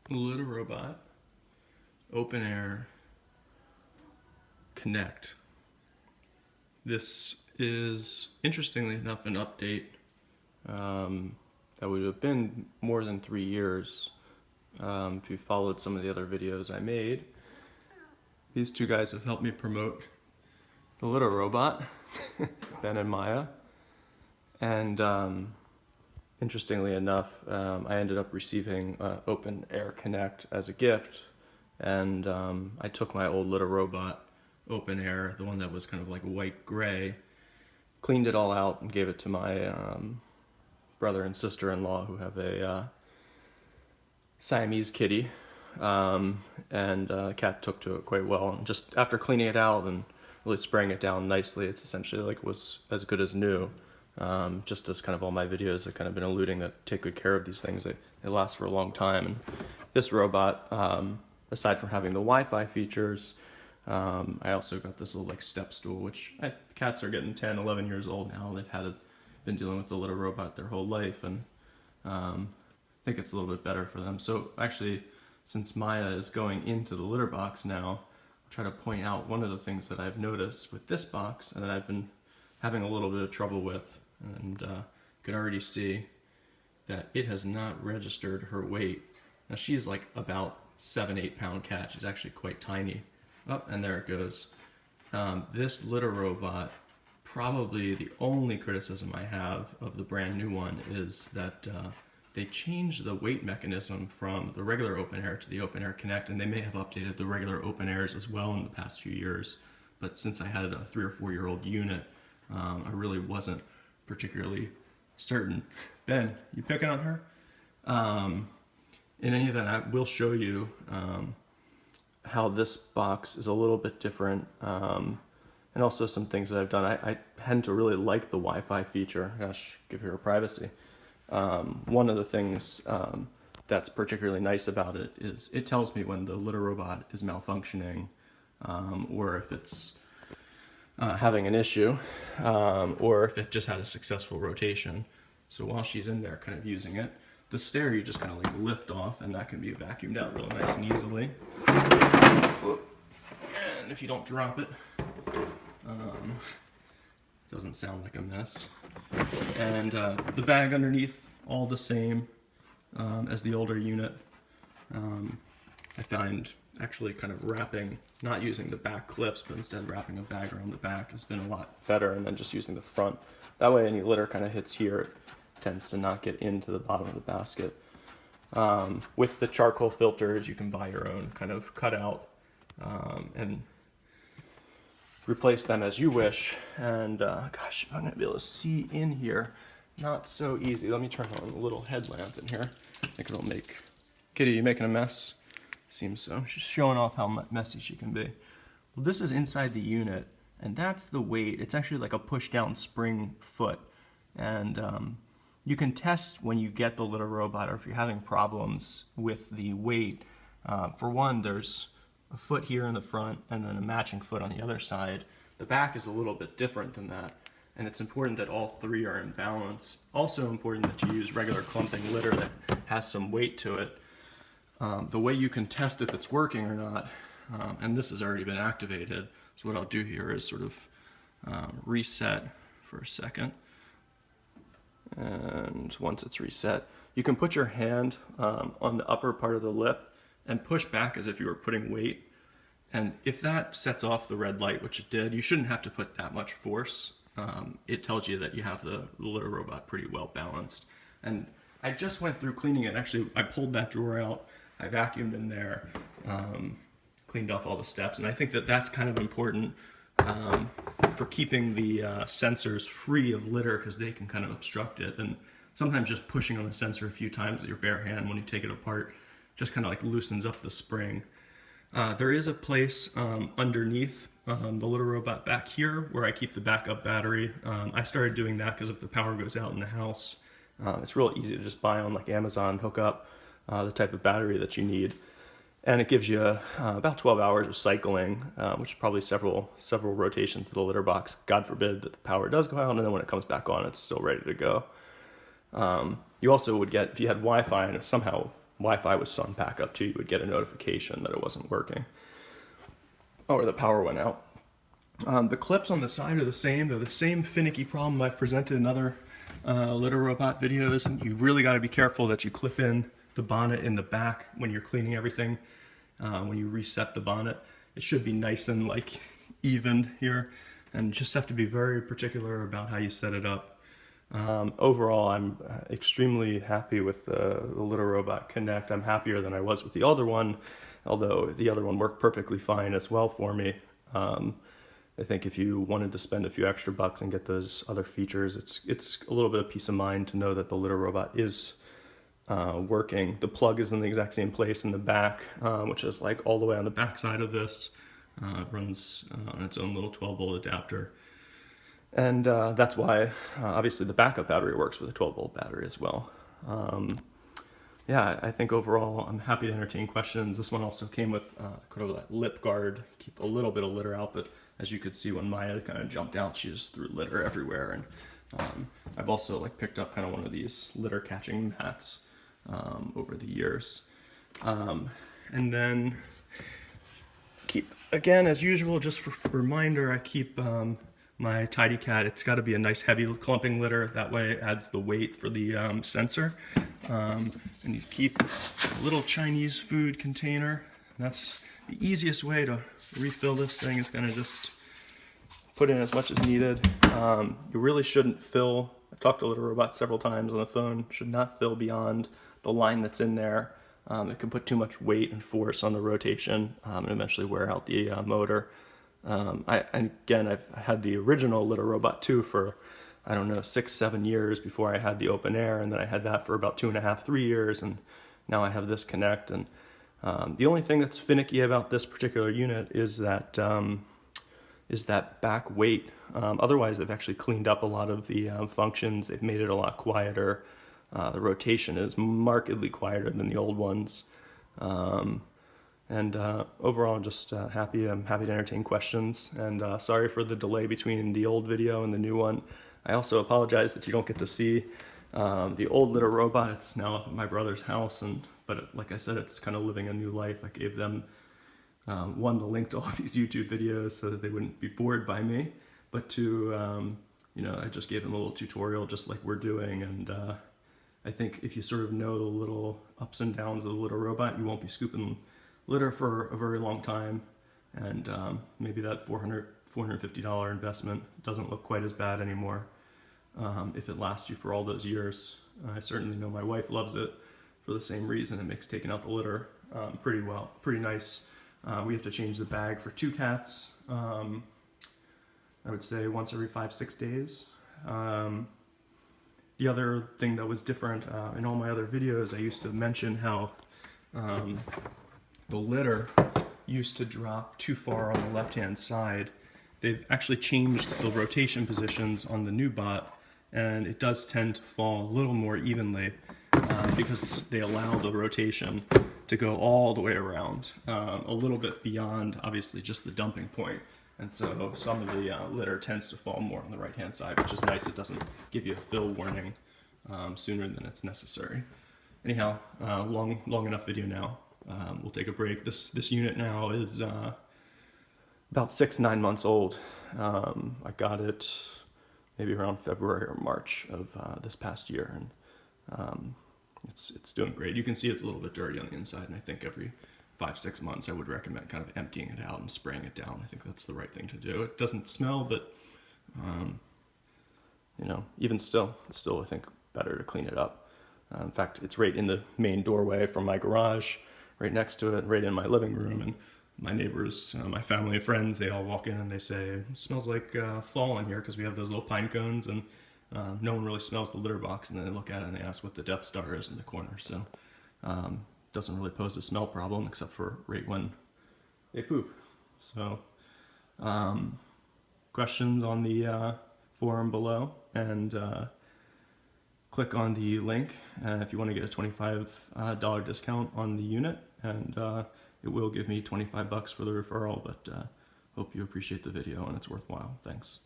Little Robot, Open Air, Connect. This is, interestingly enough, an update that would have been more than 3 years if you followed some of the other videos I made. These two guys have helped me promote the Little Robot, Ben and Maya, and interestingly enough, I ended up receiving Open Air Connect as a gift, and I took my old Little Robot Open Air, the one that was kind of like white gray, cleaned it all out and gave it to my brother and sister-in-law who have a Siamese kitty, and Cat took to it quite well. And just after cleaning it out and really spraying it down nicely, it's essentially like was as good as new. Just as kind of all my videos have kind of been alluding that take good care of these things, they last for a long time. And this robot, aside from having the Wi-Fi features, I also got this little like step stool, which cats are getting 10, 11 years old now. They've been dealing with the Little Robot their whole life, and I think it's a little bit better for them. So actually, since Maya is going into the litter box now, I'll try to point out one of the things that I've noticed with this box and that I've been having a little bit of trouble with, and you can already see that it has not registered her weight. Now she's like about 7-8 pound cat. She's actually quite tiny. Oh, and there it goes. This Little Robot, probably the only criticism I have of the brand new one is that they changed the weight mechanism from the regular Open Air to the Open Air Connect, and they may have updated the regular Open Airs as well in the past few years. But since I had a 3 or 4 year old unit, I really wasn't particularly certain. Ben, you picking on her? In any event, I will show you how this box is a little bit different, and also some things that I've done. I tend to really like the Wi-Fi feature. Gosh, give her privacy. One of the things that's particularly nice about it is it tells me when the Little Robot is malfunctioning, or if it's having an issue, or if it just had a successful rotation. So while she's in there kind of using it, the stair you just kind of like lift off, and that can be vacuumed out real nice and easily. And if you don't drop it, doesn't sound like a mess. And the bag underneath, all the same as the older unit. I find actually kind of wrapping, not using the back clips, but instead wrapping a bag around the back has been a lot better, and then just using the front. That way any litter kind of hits here, it tends to not get into the bottom of the basket. With the charcoal filters, you can buy your own kind of cutout and replace them as you wish. And gosh, I'm gonna be able to see in here. Not so easy. Let me turn on a little headlamp in here. I think it'll make... Kitty, you making a mess? Seems so. She's showing off how messy she can be. Well, this is inside the unit, and that's the weight. It's actually like a push-down spring foot. And you can test when you get the Little Robot, or if you're having problems with the weight. For one, there's a foot here in the front and then a matching foot on the other side. The back is a little bit different than that, and it's important that all three are in balance. Also important that you use regular clumping litter that has some weight to it. The way you can test if it's working or not, and this has already been activated, so what I'll do here is sort of reset for a second. And once it's reset, you can put your hand on the upper part of the lip and push back as if you were putting weight. And if that sets off the red light, which it did, you shouldn't have to put that much force. It tells you that you have the Little Robot pretty well balanced. And I just went through cleaning it. Actually, I pulled that drawer out, I vacuumed in there, cleaned off all the steps, and I think that that's kind of important for keeping the sensors free of litter, because they can kind of obstruct it. And sometimes just pushing on the sensor a few times with your bare hand when you take it apart just kind of like loosens up the spring. There is a place underneath the Little Robot back here where I keep the backup battery. I started doing that because if the power goes out in the house, it's real easy to just buy on like Amazon, hook up the type of battery that you need. And it gives you about 12 hours of cycling, which is probably several rotations to the litter box. God forbid that the power does go out, and then when it comes back on, it's still ready to go. You also would get, if you had Wi-Fi and somehow Wi-Fi was on backup too, you would get a notification that it wasn't working or the power went out. The clips on the side are the same. They're the same finicky problem I've presented in other litter robot videos. And you really got to be careful that you clip in the bonnet in the back when you're cleaning everything. When you reset the bonnet, it should be nice and like even here, and just have to be very particular about how you set it up. Overall, I'm extremely happy with the Litter Robot Connect. I'm happier than I was with the other one, although the other one worked perfectly fine as well for me. I think if you wanted to spend a few extra bucks and get those other features, it's a little bit of peace of mind to know that the Litter Robot is working. The plug is in the exact same place in the back, which is like all the way on the back side of this. It runs on its own little 12-volt adapter. And that's why, obviously, the backup battery works with a 12-volt battery as well. Yeah, I think overall, I'm happy to entertain questions. This one also came with kind of that lip guard, keep a little bit of litter out, but as you could see when Maya kind of jumped out, she just threw litter everywhere. And I've also like picked up kind of one of these litter catching mats over the years. And then keep, again, as usual, just for a reminder, I keep my Tidy Cat, it's got to be a nice heavy clumping litter. That way it adds the weight for the sensor. And you keep a little Chinese food container. That's the easiest way to refill this thing, is kind of just put in as much as needed. You really shouldn't fill, I've talked to Litter Robot several times on the phone, should not fill beyond the line that's in there. It can put too much weight and force on the rotation and eventually wear out the motor. I've had the original Litter Robot 2 for, I don't know, 6-7 years before I had the open air, and then I had that for about 2.5-3 years, and now I have this Connect. And the only thing that's finicky about this particular unit is that back weight. Otherwise, they've actually cleaned up a lot of the functions. They've made it a lot quieter. The rotation is markedly quieter than the old ones. And overall, I'm just happy. I'm happy to entertain questions. And sorry for the delay between the old video and the new one. I also apologize that you don't get to see the old Litter Robot. It's now up at my brother's house, but like I said, it's kind of living a new life. I gave them one, the link to all these YouTube videos so that they wouldn't be bored by me, but two, I just gave them a little tutorial just like we're doing. And I think if you sort of know the little ups and downs of the Litter Robot, you won't be scooping litter for a very long time, and maybe that $450 investment doesn't look quite as bad anymore if it lasts you for all those years. I certainly know my wife loves it for the same reason. It makes taking out the litter pretty nice. We have to change the bag for 2 cats, I would say once every 5-6 days. The other thing that was different in all my other videos, I used to mention how the litter used to drop too far on the left-hand side. They've actually changed the rotation positions on the new bot, and it does tend to fall a little more evenly because they allow the rotation to go all the way around, a little bit beyond, obviously, just the dumping point. And so some of the litter tends to fall more on the right-hand side, which is nice. It doesn't give you a fill warning sooner than it's necessary. Anyhow, long enough video now. We'll take a break. This unit now is about 6-9 months old. I got it maybe around February or March of this past year, and it's doing great. You can see it's a little bit dirty on the inside, and I think every 5-6 months I would recommend kind of emptying it out and spraying it down. I think that's the right thing to do. It doesn't smell, but even still, it's still I think better to clean it up. In fact, it's right in the main doorway from my garage, right next to it, right in my living room, and my neighbors, my family and friends, they all walk in and they say, it smells like fall in here, because we have those little pine cones, and no one really smells the litter box, and then they look at it and they ask what the Death Star is in the corner. So doesn't really pose a smell problem except for right when they poop. So questions on the forum below, and click on the link if you want to get a $25 discount on the unit, and it will give me $25 for the referral, but hope you appreciate the video and it's worthwhile. Thanks.